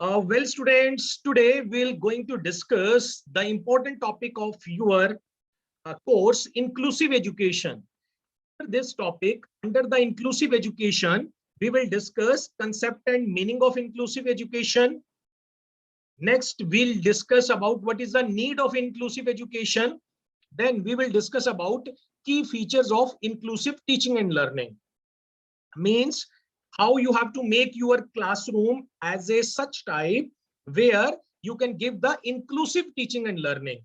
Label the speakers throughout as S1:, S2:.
S1: Well, students, today we're going to discuss the important topic of your course, inclusive education. This topic, under the inclusive education, we will discuss concept and meaning of inclusive education. Next, we'll discuss about what is the need of inclusive education. Then we will discuss about key features of inclusive teaching and learning. Means how you have to make your classroom as a such type where you can give the inclusive teaching and learning.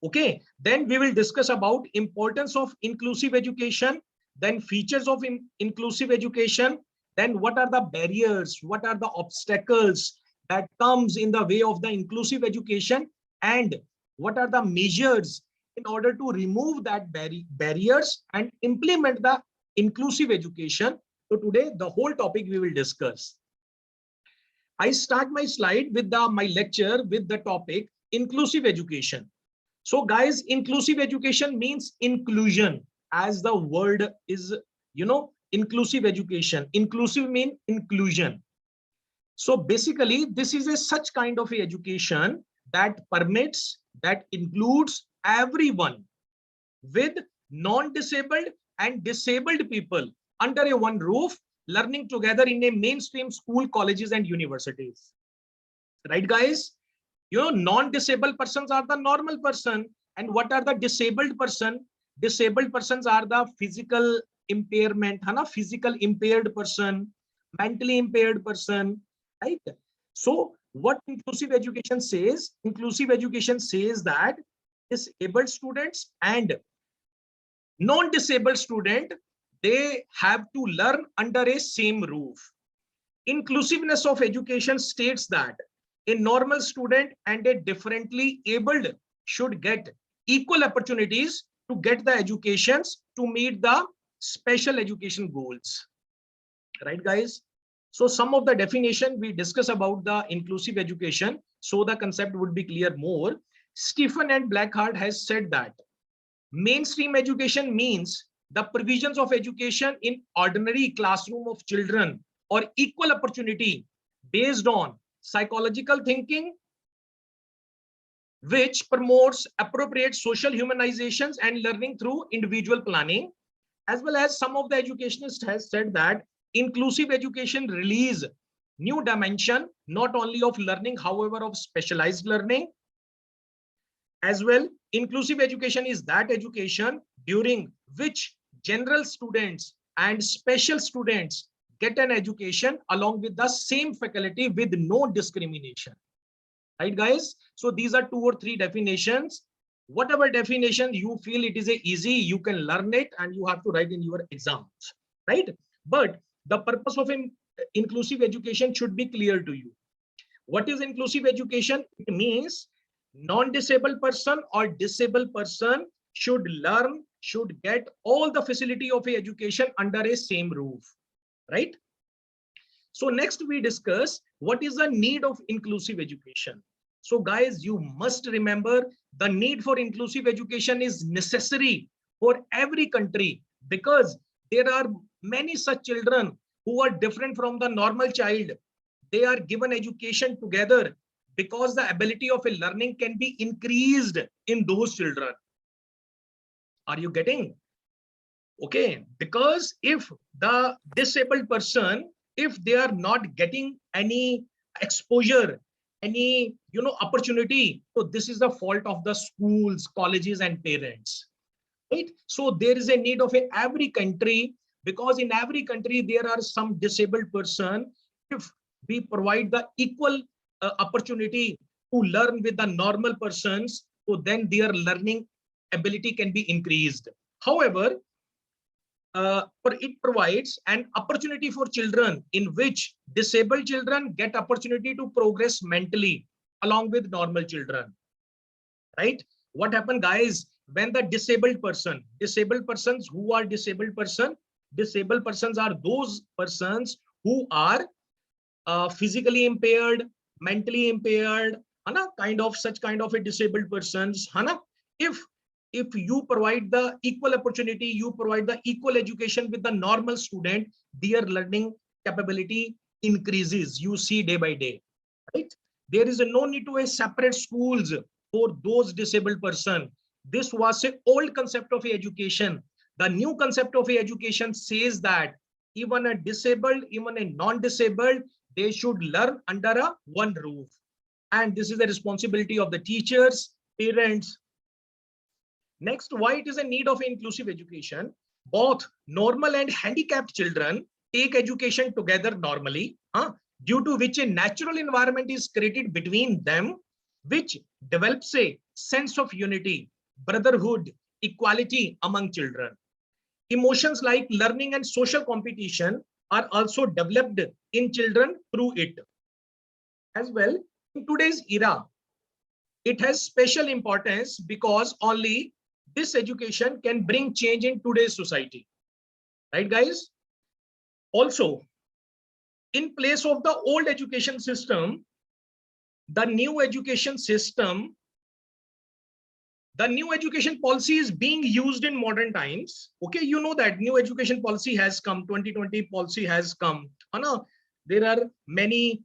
S1: Okay, then we will discuss about importance of inclusive education, then features of inclusive education, then what are the barriers, what are the obstacles that comes in the way of the inclusive education, and what are the measures in order to remove that barriers and implement the inclusive education. So today, the whole topic we will discuss. I start my slide with my lecture with the topic inclusive education. So guys, inclusive education means inclusion, as the word is, inclusive education. Inclusive means inclusion. So basically, this is a such kind of education that permits, that includes everyone with non-disabled and disabled people under a one roof, learning together in a mainstream school, colleges, and universities. Right, guys? Non-disabled persons are the normal person. And what are the disabled person? Disabled persons are the physical impairment, physical impaired person, mentally impaired person, right? So what inclusive education says? Inclusive education says that disabled students and non-disabled student, they have to learn under a same roof. Inclusiveness of education states that a normal student and a differently abled should get equal opportunities to get the educations to meet the special education goals. Right, guys? So some of the definition we discuss about the inclusive education, so the concept would be clear more. Stephen and Blackhart has said that mainstream education means the provisions of education in ordinary classroom of children or equal opportunity based on psychological thinking, which promotes appropriate social humanizations and learning through individual planning. As well as some of the educationists has said that inclusive education release new dimension, not only of learning, however, of specialized learning. As well, inclusive education is that education during which general students and special students get an education along with the same faculty with no discrimination. Right, guys? So these are 2 or 3 definitions. Whatever definition you feel it is easy, you can learn it and you have to write in your exams, right? But the purpose of inclusive education should be clear to you. What is inclusive education? It means non-disabled person or disabled person should learn, should get all the facility of education under a same roof, right? So next we discuss what is the need of inclusive education. So guys, you must remember the need for inclusive education is necessary for every country, because there are many such children who are different from the normal child. They are given education together because the ability of a learning can be increased in those children. Are you getting? Okay, because if the disabled person, if they are not getting any exposure, any opportunity, so this is the fault of the schools, colleges, and parents, right? So there is a need of every country, because in every country there are some disabled person. If we provide the equal opportunity to learn with the normal persons, so then their learning ability can be increased. However, it provides an opportunity for children in which disabled children get opportunity to progress mentally along with normal children, right? What happened, guys, when the disabled persons who are disabled persons are those persons who are physically impaired, mentally impaired, such kind of a disabled persons, if you provide the equal opportunity, you provide the equal education with the normal student, their learning capability increases, you see, day by day. right? There is no need to a separate schools for those disabled person. This was an old concept of education. The new concept of education says that even a disabled, even a non-disabled, they should learn under a one roof. And this is the responsibility of the teachers, parents. Next, why it is a need of inclusive education? Both normal and handicapped children take education together normally, due to which a natural environment is created between them, which develops a sense of unity, brotherhood, equality among children. Emotions like learning and social competition are also developed in children through it. As well, in today's era, it has special importance because only this education can bring change in today's society. Right, guys? Also, in place of the old education system, the new education system, the new education policy is being used in modern times. Okay, you know that new education policy has come, 2020 policy has come. There are many,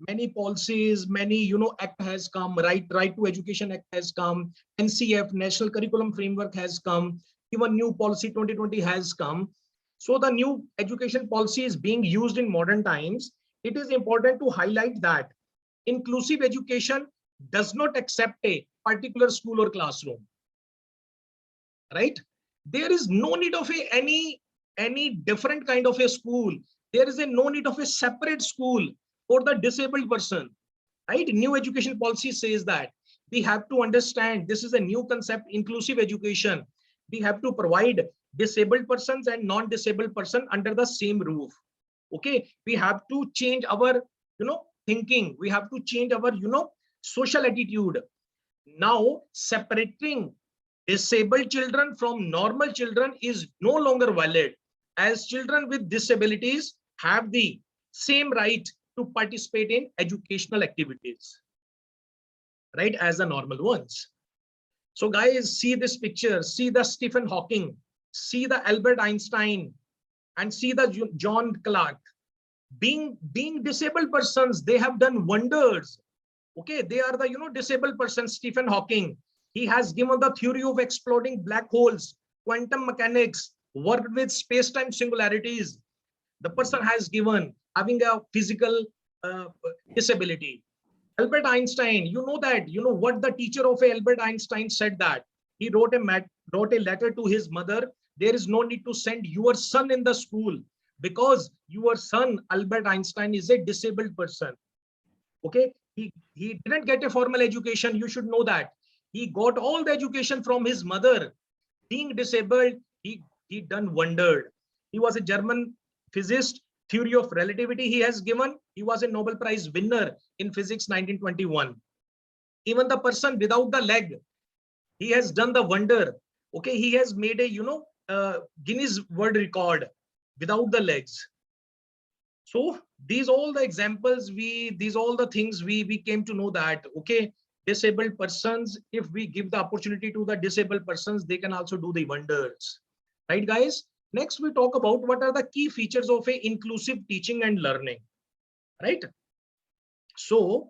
S1: many policies, many, act has come, right to education act has come, NCF, National Curriculum Framework has come, even new policy 2020 has come. So the new education policy is being used in modern times. It is important to highlight that inclusive education does not accept a particular school or classroom, right? There is no need of any different kind of a school. There is no need of a separate school for the disabled person, right? New education policy says that we have to understand this is a new concept, inclusive education. We have to provide disabled persons and non-disabled person under the same roof. Okay, we have to change our thinking. We have to change our social attitude. Now separating disabled children from normal children is no longer valid, as children with disabilities have the same right to participate in educational activities, right, as the normal ones. So guys, see this picture, see the Stephen Hawking, see the Albert Einstein, and see the John Clark. Being disabled persons, they have done wonders. Okay, they are the disabled persons. Stephen Hawking, he has given the theory of exploding black holes, quantum mechanics, worked with space-time singularities. The person has given having a physical disability. Albert Einstein, you know that, what the teacher of Albert Einstein said, that he wrote a letter to his mother. There is no need to send your son in the school because your son, Albert Einstein, is a disabled person. Okay, he didn't get a formal education. You should know that. He got all the education from his mother. Being disabled, he done wondered. He was a German physicist. Theory of relativity he has given. He was a Nobel Prize winner in physics 1921. Even the person without the leg, he has done the wonder. Okay, he has made a Guinness World Record without the legs. So these all the examples, these all the things we came to know that, okay, disabled persons, if we give the opportunity to the disabled persons, they can also do the wonders, right, guys? Next, we talk about what are the key features of a inclusive teaching and learning, right? So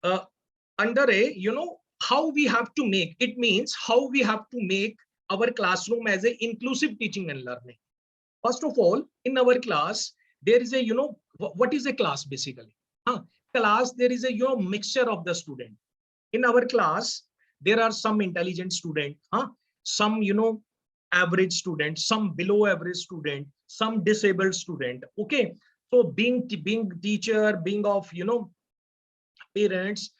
S1: under a, how we have to make, it means how we have to make our classroom as a inclusive teaching and learning. First of all, in our class, there is a, what is a class basically? Class, there is a, mixture of the student. In our class, there are some intelligent student, some, average student, some below average student, some disabled student. Okay. So being teacher, being of, parents,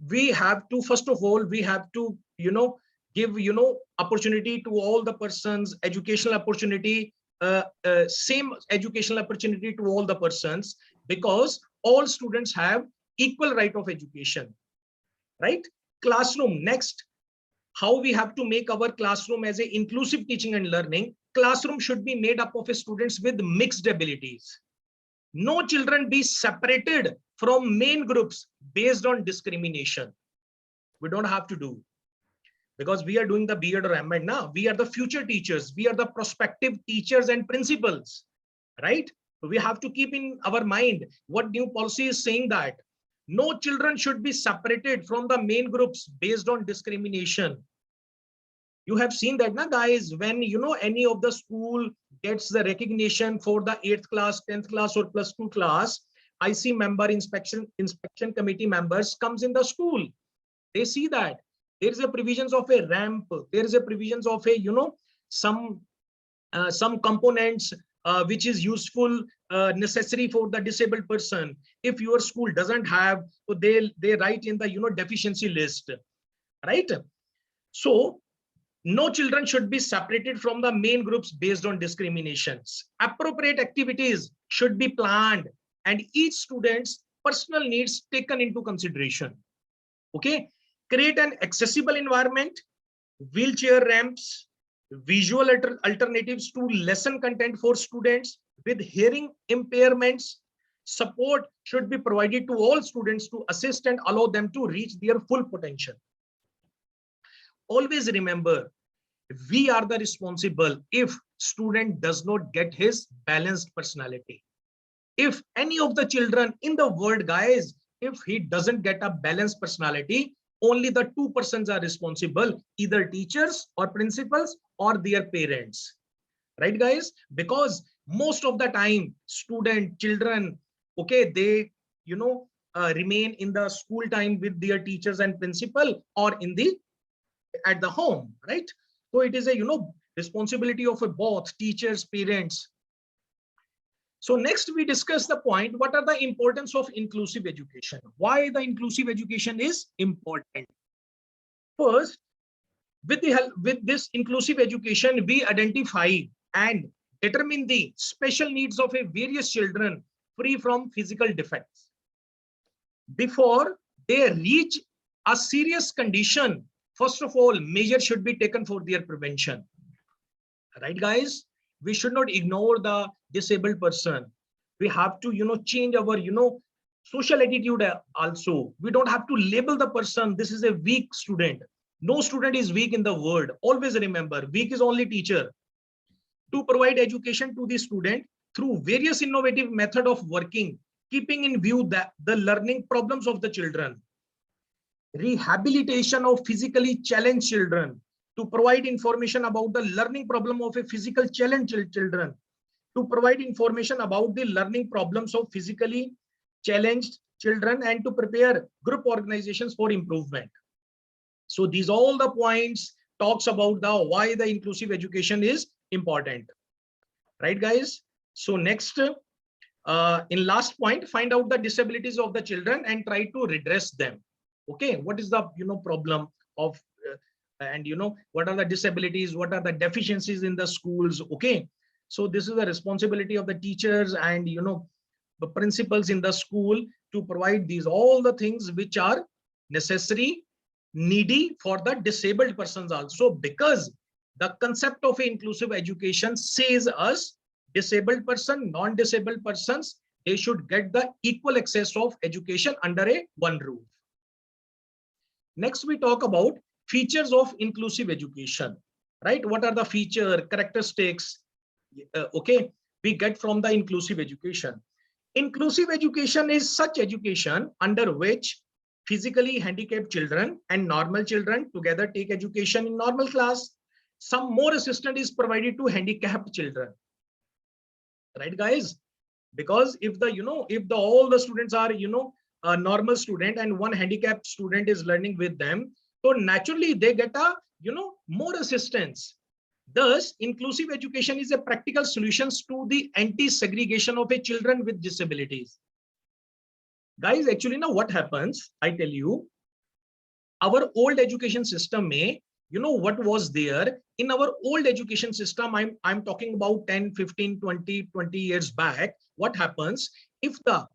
S1: we have to, first of all, we have to, give, opportunity to all the persons, educational opportunity, same educational opportunity to all the persons, because all students have equal right of education, right? Classroom, next, how we have to make our classroom as a inclusive teaching and learning. Classroom should be made up of students with mixed abilities. No children be separated from main groups based on discrimination. We don't have to do, because we are doing the B.Ed or M.Ed now. We are the future teachers. We are the prospective teachers and principals, right? So we have to keep in our mind what new policy is saying, that No children should be separated from the main groups based on discrimination. You have seen that, na guys, when any of the school gets the recognition for the 8th class, 10th class or +2 class, IC member, inspection committee members comes in the school. They see that there is a provisions of a ramp, there is a provisions of a some components which is useful, necessary for the disabled person. If your school doesn't have, so they write in the deficiency list, right? So no children should be separated from the main groups based on discriminations. Appropriate activities should be planned and each student's personal needs taken into consideration. Okay, create an accessible environment, wheelchair ramps, visual alternatives to lesson content for students with hearing impairments. Support should be provided to all students to assist and allow them to reach their full potential. Always remember, we are the responsible if student does not get his balanced personality. If any of the children in the world, guys, if he doesn't get a balanced personality, only the 2 persons are responsible, either teachers or principals or their parents, right guys? Because most of the time children, okay, they remain in the school time with their teachers and principal or at the home, right? So it is a responsibility of both teachers, parents. So next we discuss the point, what are the importance of inclusive education? Why the inclusive education is important? First, with this inclusive education, we identify and determine the special needs of a various children free from physical defects. Before they reach a serious condition, first of all, measures should be taken for their prevention. Right, guys? We should not ignore the disabled person. We have to change our social attitude also. We don't have to label the person this is a weak student. No student is weak in the world. Always remember, weak is only teacher. To provide education to the student through various innovative method of working, keeping in view the learning problems of the children. Rehabilitation of physically challenged children, to provide information about the learning problem of a physical challenged children, to provide information about the learning problems of physically challenged children, and to prepare group organizations for improvement. So these all the points talks about the why the inclusive education is important, right guys? So next, in last point, find out the disabilities of the children and try to redress them. Okay, what is the problem of and what are the disabilities, what are the deficiencies in the schools? Okay, so this is the responsibility of the teachers and the principals in the school to provide these all the things which are necessary, needy for the disabled persons also, because the concept of inclusive education says us disabled person, non-disabled persons, they should get the equal access of education under a one roof. Next, we talk about features of inclusive education, right? What are the feature characteristics okay, we get from the inclusive education? Inclusive education is such education under which physically handicapped children and normal children together take education in normal class. Some more assistance is provided to handicapped children, right guys? Because if all the students are a normal student and one handicapped student is learning with them, so naturally they get a more assistance. Thus, inclusive education is a practical solutions to the anti-segregation of a children with disabilities. Guys, actually now what happens, I tell you, our old education system may, what was there in our old education system, I'm talking about 10, 15, 20 years back. What happens if the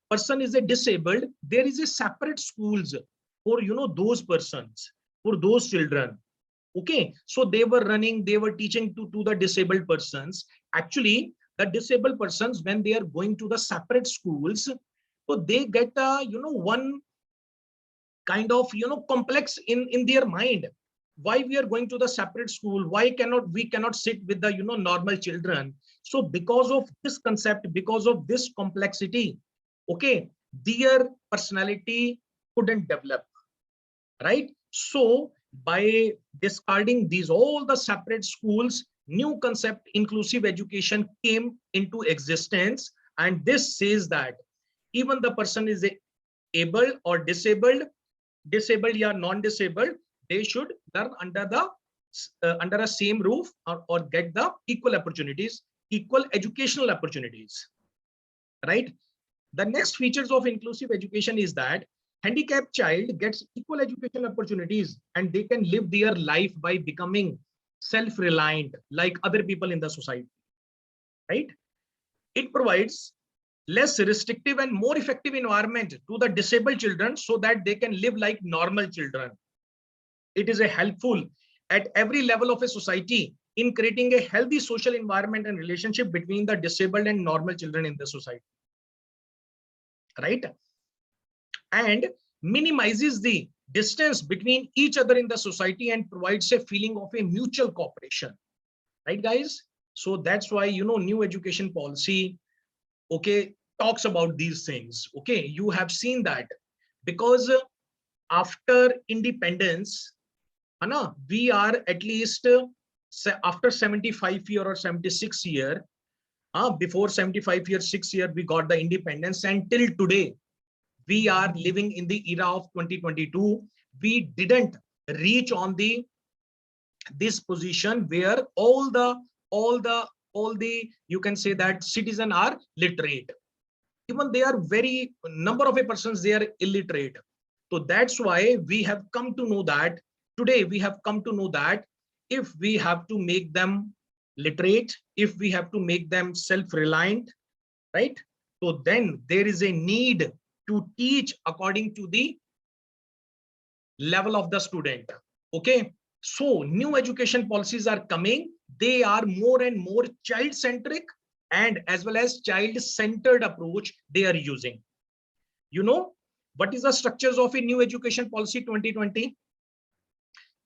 S1: person is a disabled, there is a separate schools for those persons, for those children. Okay, so they were teaching to the disabled persons. Actually, the disabled persons, when they are going to the separate schools, so they get one kind of complex in their mind. Why we are going to the separate school? Why we cannot sit with the normal children? So because of this concept, because of this complexity, okay, their personality couldn't develop, right? So by discarding these all the separate schools, new concept inclusive education came into existence, and this says that even the person is able or disabled, or non-disabled, they should learn under the under a same roof, or get the equal opportunities, equal educational opportunities, right? The next features of inclusive education is that handicapped child gets equal education opportunities, and they can live their life by becoming self-reliant like other people in the society, right? It provides less restrictive and more effective environment to the disabled children so that they can live like normal children. It is a helpful at every level of a society in creating a healthy social environment and relationship between the disabled and normal children in the society, right? And minimizes the distance between each other in the society and provides a feeling of a mutual cooperation, right guys? So that's why, you know, new education policy, okay, talks about these things. Okay, you have seen that because after independence, Anna, we are at least after 75 year or 76 year, before 75 years, 6 year, we got the independence, and till today, we are living in the era of 2022. We didn't reach on the this position where all the you can say that citizens are literate. Even they are very number of a persons, they are illiterate. So that's why we have come to know that today we have come to know that if we have to make them literate, if we have to make them self-reliant, right? So then there is a need to teach according to the level of the student. Okay, so new education policies are coming. They are more and more child-centric and as well as child-centered approach they are using. You know, what is the structures of a new education policy 2020?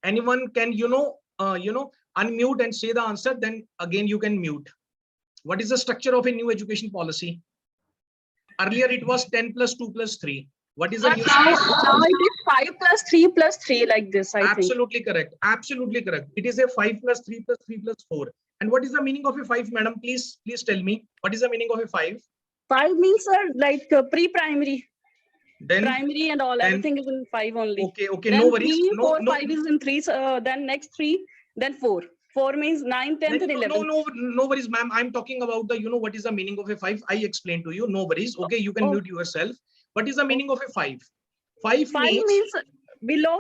S1: Anyone can, unmute and say the answer, then again you can mute. What is the structure of a new education policy? Earlier it was 10 plus 2 plus 3. What is the new
S2: now it is 5 plus 3 plus 3 like this, I
S1: absolutely
S2: think.
S1: correct. Absolutely correct. It is a 5 plus 3 plus 3 plus 4. And what is the meaning of a 5, madam? Please tell me. What is the meaning of a 5?
S2: 5 means like pre-primary.
S1: Then
S2: primary and all, everything is in 5 only.
S1: Okay,
S2: then
S1: no worries.
S2: 3, 4,
S1: No,
S2: 5 is in 3. Then next 3, then 4. 4 means 9, 10th, and 11th.
S1: No worries, ma'am. I'm talking about the, what is the meaning of a 5? I explained to you. No worries. Okay, you can mute yourself. What is the meaning of a 5? 5
S2: means below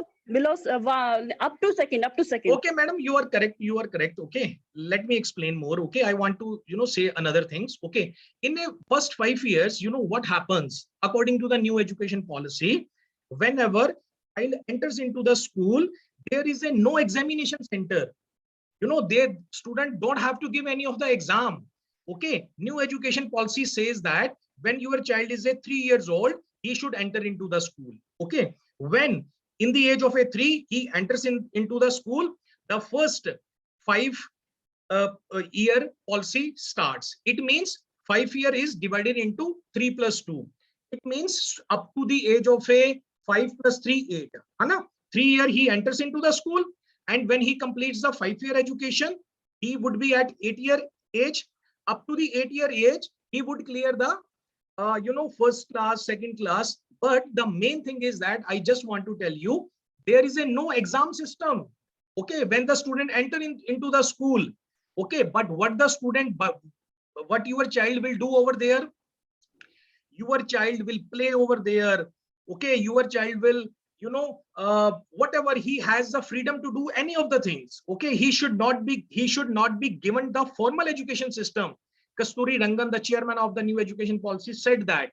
S2: up to second.
S1: Okay, madam, you are correct. Okay, let me explain more. Okay, I want to say another things. Okay, in the first 5 years, what happens according to the new education policy? Whenever child enters into the school, there is a no examination center. Their student don't have to give any of the exam. Okay, new education policy says that when your child is a 3 years old, he should enter into the school. Okay, when in the age of a 3 he enters into the school, the first 5 year policy starts. It means 5 year is divided into 3 plus 2. It means up to the age of a 5 plus 3 8. 3 year he enters into the school, and when he completes the 5 year education, he would be at 8 year age. Up to the 8 year age, he would clear the first class, second class. But the main thing is that I just want to tell you, there is a no exam system. Okay, when the student enter into the school. Okay, but what your child will do over there? Your child will play over there. Okay, your child will, whatever, he has the freedom to do any of the things. Okay, he should not be given the formal education system. Kasturi Rangan, the chairman of the new education policy, said that.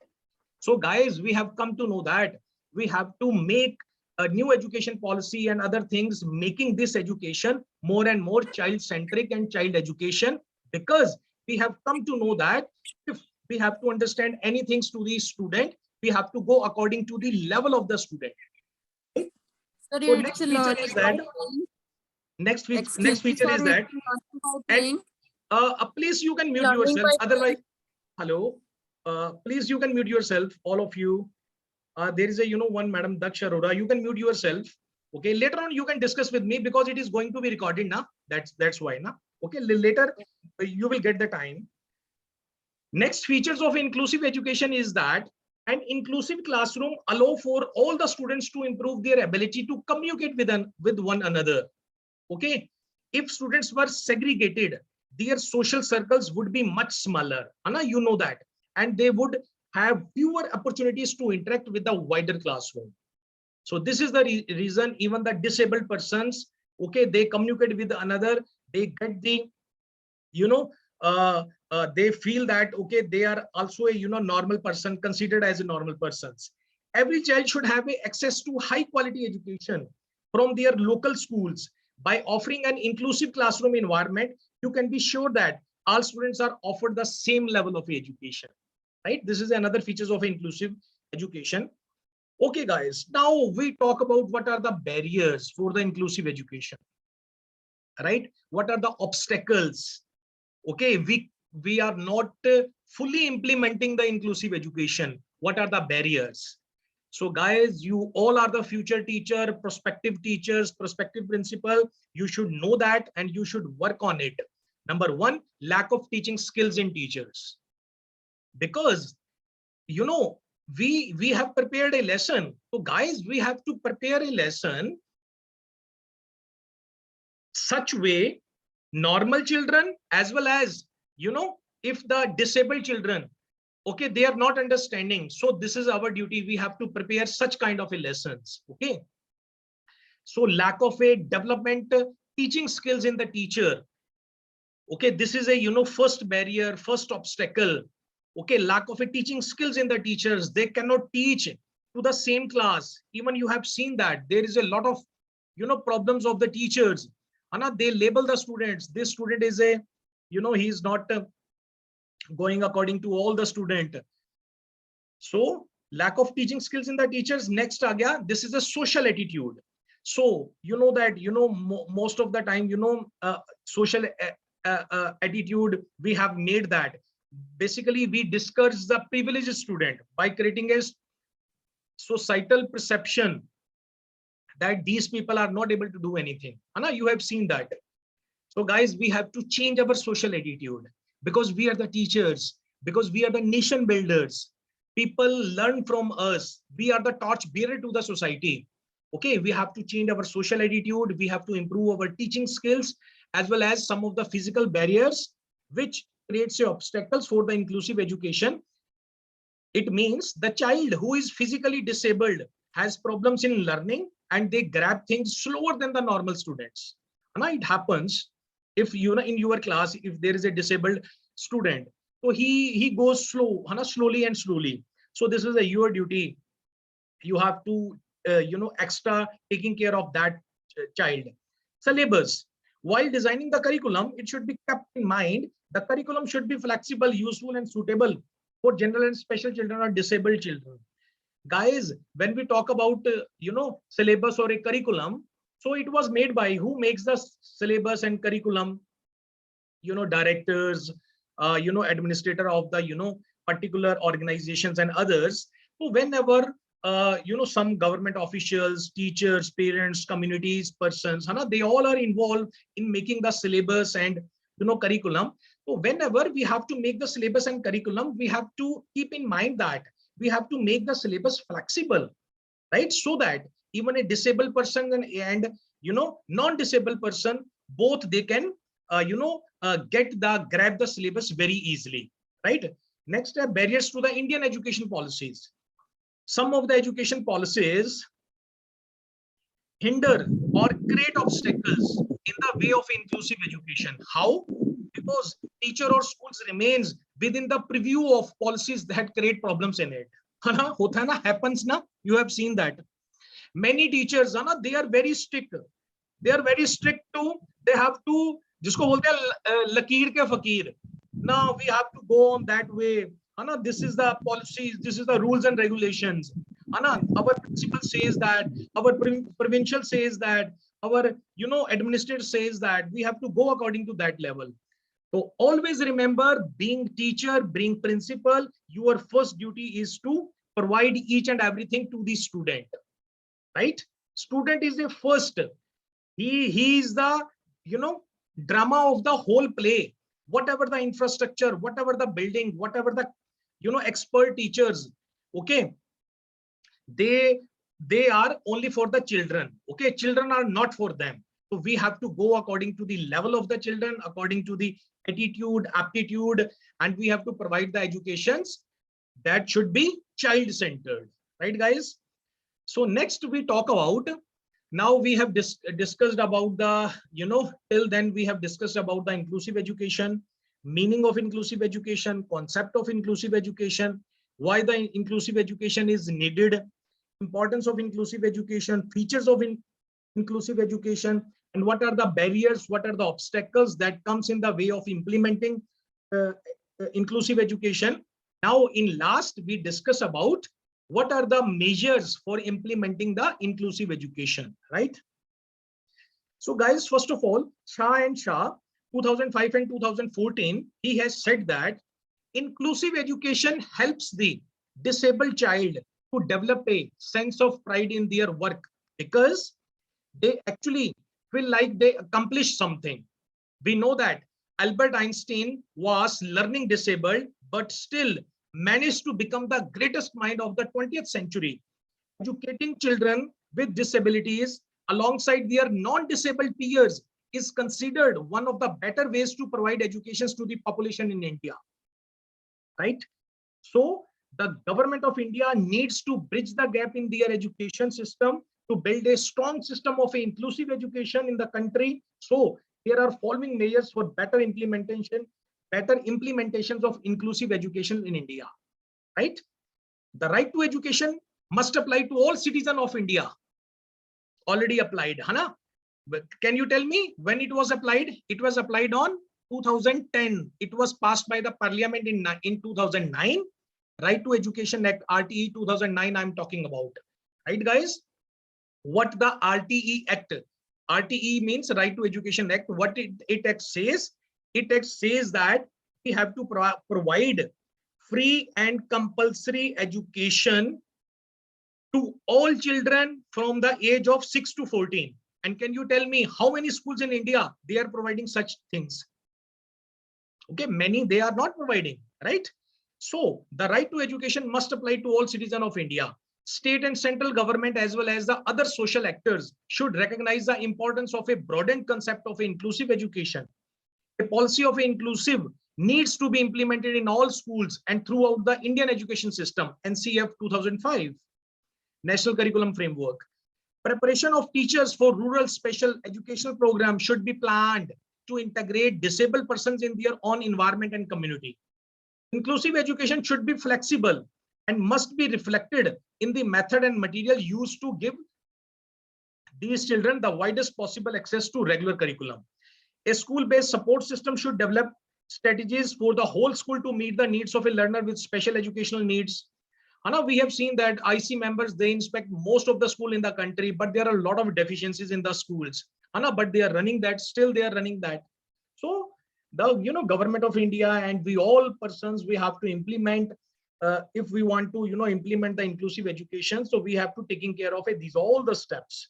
S1: So guys, we have come to know that we have to make a new education policy and other things, making this education more and more child-centric and child education, because we have come to know that if we have to understand anything to the student, we have to go according to the level of the student. So next feature is that and please you can mute yourself, otherwise hello. Please, you can mute yourself, all of you. There is a, one Madam Daksh Arora. You can mute yourself. Okay. Later on, you can discuss with me because it is going to be recorded now. That's why now. Okay. Later, you will get the time. Next features of inclusive education is that an inclusive classroom allow for all the students to improve their ability to communicate with one another. Okay. If students were segregated, their social circles would be much smaller. Anna, you know that. And they would have fewer opportunities to interact with the wider classroom. So this is the reason even the disabled persons, okay, they communicate with another, they get the, they feel that, okay, they are also a, normal person, considered as a normal persons. Every child should have access to high quality education from their local schools. By offering an inclusive classroom environment, you can be sure that all students are offered the same level of education, right? This is another features of inclusive education. Okay, guys, now we talk about what are the barriers for the inclusive education, right? What are the obstacles? Okay, we are not fully implementing the inclusive education. What are the barriers? So guys, you all are the future teacher, prospective teachers, prospective principal. You should know that and you should work on it. Number one, lack of teaching skills in teachers. Because, we have prepared a lesson. So guys, we have to prepare a lesson such way normal children as well as, if the disabled children, okay, they are not understanding. So this is our duty. We have to prepare such kind of a lessons. Okay. So lack of a development teaching skills in the teacher. Okay. This is a, first barrier, first obstacle. Okay. Lack of a teaching skills in the teachers. They cannot teach to the same class. Even you have seen that there is a lot of, problems of the teachers. Anna, they label the students. This student is a, he is not going according to all the student. So lack of teaching skills in the teachers. Next again, this is a social attitude. So you know that, most of the time, social attitude, we have made that. Basically, we discourage the privileged student by creating a societal perception that these people are not able to do anything. Anna, you have seen that. So guys, we have to change our social attitude because we are the teachers, because we are the nation builders. People learn from us. We are the torch bearer to the society. Okay, we have to change our social attitude. We have to improve our teaching skills as well as some of the physical barriers which creates obstacles for the inclusive education. It means the child who is physically disabled has problems in learning and they grab things slower than the normal students. And it happens if in your class, if there is a disabled student, so he goes slowly and slowly. So this is your duty. You have to extra taking care of that child. Syllabus. While designing the curriculum, it should be kept in mind the curriculum should be flexible, useful, and suitable for general and special children or disabled children. Guys, when we talk about syllabus or a curriculum, so it was made by who makes the syllabus and curriculum? Directors, administrator of the particular organizations and others. So whenever some government officials, teachers, parents, communities, persons, they all are involved in making the syllabus and curriculum. So whenever we have to make the syllabus and curriculum, we have to keep in mind that we have to make the syllabus flexible, right? So that even a disabled person and non-disabled person, both they can grab the syllabus very easily, right? Next are barriers to the Indian education policies. Some of the education policies hinder or create obstacles in the way of inclusive education. How? Because teacher or schools remains within the preview of policies that create problems in it. Happens na? You have seen that. Many teachers, they are very strict. They are very strict too. They have to, जिसको बोलते हैं लकीर के फकीर. Now we have to go on that way. This is the policies, this is the rules and regulations. Our principal says that, our provincial says that, our administrator says that we have to go according to that level. So always remember, being teacher, being principal, your first duty is to provide each and everything to the student, right? Student is the first. He is the, drama of the whole play. Whatever the infrastructure, whatever the building, whatever the, expert teachers, okay, they they are only for the children. Okay, children are not for them. So we have to go according to the level of the children, according to the attitude, aptitude, and we have to provide the educations that should be child-centered, right, guys? So next we talk about, now we have discussed about the, till then we have discussed about the inclusive education, meaning of inclusive education, concept of inclusive education, why the inclusive education is needed, importance of inclusive education, features of inclusive education, and what are the barriers, what are the obstacles that comes in the way of implementing uh, inclusive education. Now in last we discuss about what are the measures for implementing the inclusive education, right? So guys, first of all, Shah 2005 and 2014, he has said that inclusive education helps the disabled child to develop a sense of pride in their work, because they actually feel like they accomplished something. We know that Albert Einstein was learning disabled, but still managed to become the greatest mind of the 20th century. Educating children with disabilities alongside their non-disabled peers is considered one of the better ways to provide educations to the population in India, right? So the government of India needs to bridge the gap in their education system to build a strong system of inclusive education in the country. So there are following measures for better implementations of inclusive education in India, right? The right to education must apply to all citizens of India. Already applied, Hana? But can you tell me when it was applied? It was applied on 2010. It was passed by the parliament in 2009. Right to Education Act, RTE 2009 I'm talking about. Right, guys? What the RTE Act? RTE means Right to Education Act. What it act says? It act says that we have to provide free and compulsory education to all children from the age of 6 to 14. And can you tell me how many schools in India they are providing such things? Okay, many they are not providing, right? So the right to education must apply to all citizens of India. State and central government as well as the other social actors should recognize the importance of a broadened concept of inclusive education. A policy of inclusive needs to be implemented in all schools and throughout the Indian education system, NCF 2005, National Curriculum Framework. Preparation of teachers for rural special educational programs should be planned to integrate disabled persons in their own environment and community. Inclusive education should be flexible and must be reflected in the method and material used to give these children the widest possible access to regular curriculum. A school-based support system should develop strategies for the whole school to meet the needs of a learner with special educational needs. Anna, we have seen that IC members, they inspect most of the school in the country, but there are a lot of deficiencies in the schools. Anna, but they are running that, still they are running that. So the government of India and we all persons, we have to implement if we want to implement the inclusive education. So we have to taking care of it. These all the steps.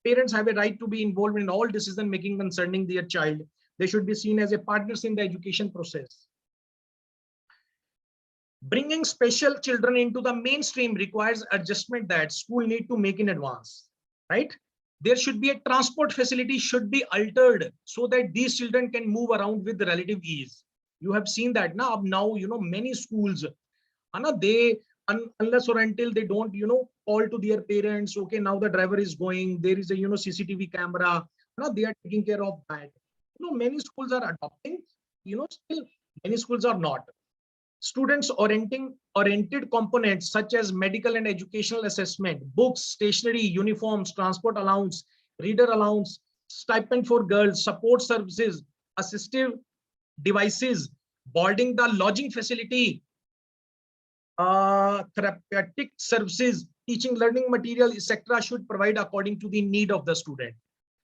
S1: Parents have a right to be involved in all decision making concerning their child. They should be seen as a partners in the education process. Bringing special children into the mainstream requires adjustment that school need to make in advance, right? There should be a transport facility should be altered so that these children can move around with relative ease. You have seen that now. Many schools, Anna, they unless or until they don't call to their parents, okay, now the driver is going, there is a CCTV camera, they are taking care of that. Many schools are adopting, still many schools are not. Students oriented components such as medical and educational assessment, books, stationery, uniforms, transport allowance, reader allowance, stipend for girls, support services, assistive devices, boarding, the lodging facility, therapeutic services, teaching, learning material, etc. should provide according to the need of the student.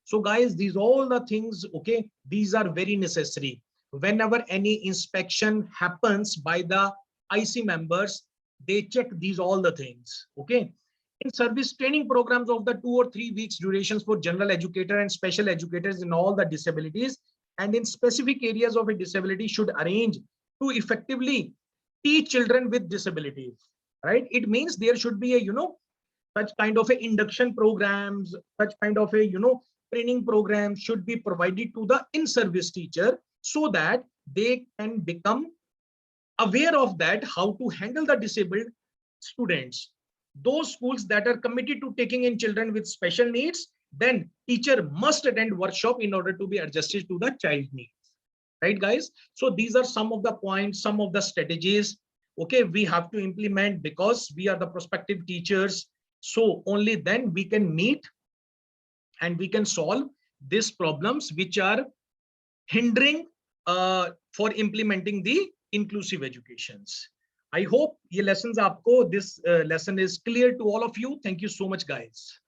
S1: So guys, these all the things, okay, these are very necessary. whenever any inspection happens by the IC members, they check these all the things. Okay. In service training programs of the 2 or 3 weeks durations for general educator and special educators in all the disabilities and in specific areas of a disability should arrange to effectively teach children with disabilities, right? It means there should be a, such kind of a induction programs, such kind of a, training program should be provided to the in-service teacher so that they can become aware of that, how to handle the disabled students. Those schools that are committed to taking in children with special needs, then teacher must attend workshop in order to be adjusted to the child needs. Right, guys? So these are some of the points, some of the strategies, okay, we have to implement because we are the prospective teachers. So only then we can meet and we can solve these problems which are hindering for implementing the inclusive educations. I hope ये lessons आपको, this lesson is clear to all of you. Thank you so much, guys.